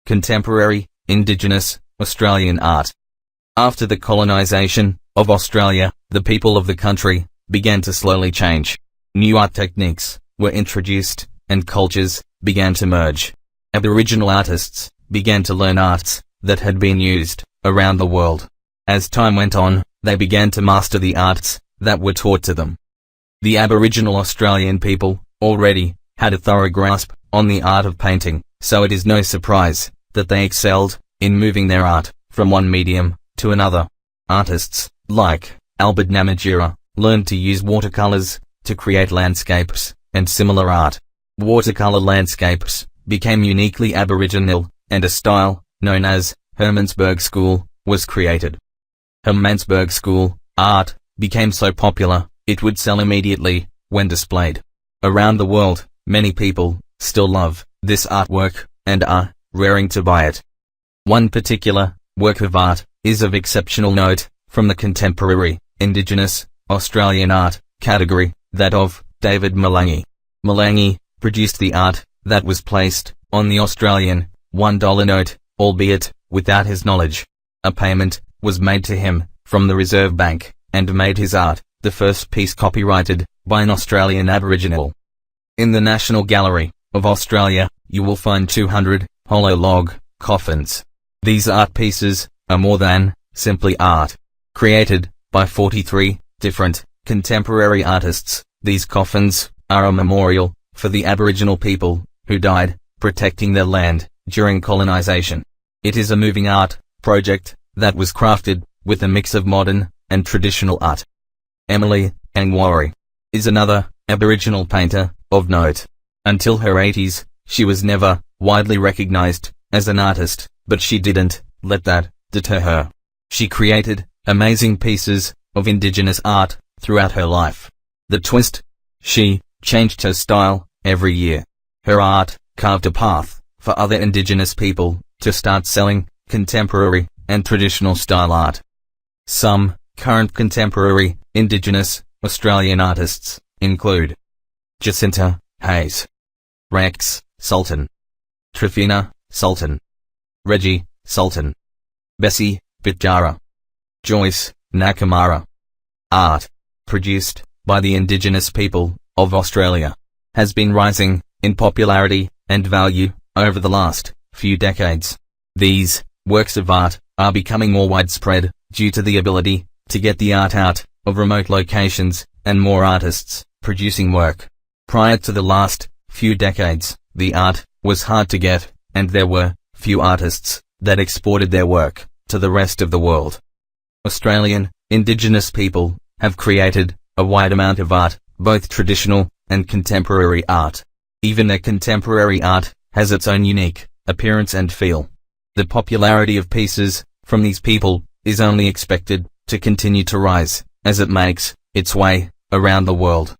Contemporary, Indigenous, Australian art. After the colonisation of Australia, the people of the country began to slowly change. New art techniques were introduced, and cultures began to merge. Aboriginal artists began to learn arts that had been used around the world. As time went on, they began to master the arts that were taught to them. The Aboriginal Australian people already had a thorough grasp on the art of painting, so it is no surprise that they excelled in moving their art from one medium to another. Artists like Albert Namatjira learned to use watercolors to create landscapes and similar art. Watercolor landscapes became uniquely Aboriginal, and a style known as Hermannsburg School was created. Hermannsburg School art became so popular, it would sell immediately when displayed. Around the world, many people still love this artwork and are raring to buy it. One particular work of art is of exceptional note from the contemporary, Indigenous, Australian art category, that of David Malangi. Malangi produced the art that was placed on the Australian $1 note, albeit without his knowledge. A payment was made to him from the Reserve Bank, and made his art the first piece copyrighted by an Australian Aboriginal. In the National Gallery of Australia, you will find 200 hollow log coffins. These art pieces are more than simply art. Created by 43 different contemporary artists, these coffins are a memorial for the Aboriginal people who died protecting their land during colonisation. It is a moving art project that was crafted with a mix of modern and traditional art. Emily Angwari is another Aboriginal painter of note. Until her 80s, she was never widely recognised as an artist, but she didn't let that deter her. She created amazing pieces of Indigenous art throughout her life. The twist: she changed her style every year. Her art carved a path for other Indigenous people to start selling contemporary and traditional style art. Some current contemporary Indigenous Australian artists include Jacinta Hayes, Rex Sultan, Trifina Sultan, Reggie Sultan, Bessie Bitjara, Joyce Nakamara. Art produced by the Indigenous people of Australia has been rising in popularity and value over the last few decades. These works of art are becoming more widespread due to the ability to get the art out of remote locations and more artists producing work. Prior to the last few decades, the art was hard to get, and there were few artists that exported their work to the rest of the world. Australian Indigenous people have created a wide amount of art, both traditional and contemporary art. Even their contemporary art has its own unique appearance and feel. The popularity of pieces from these people is only expected to continue to rise as it makes its way around the world.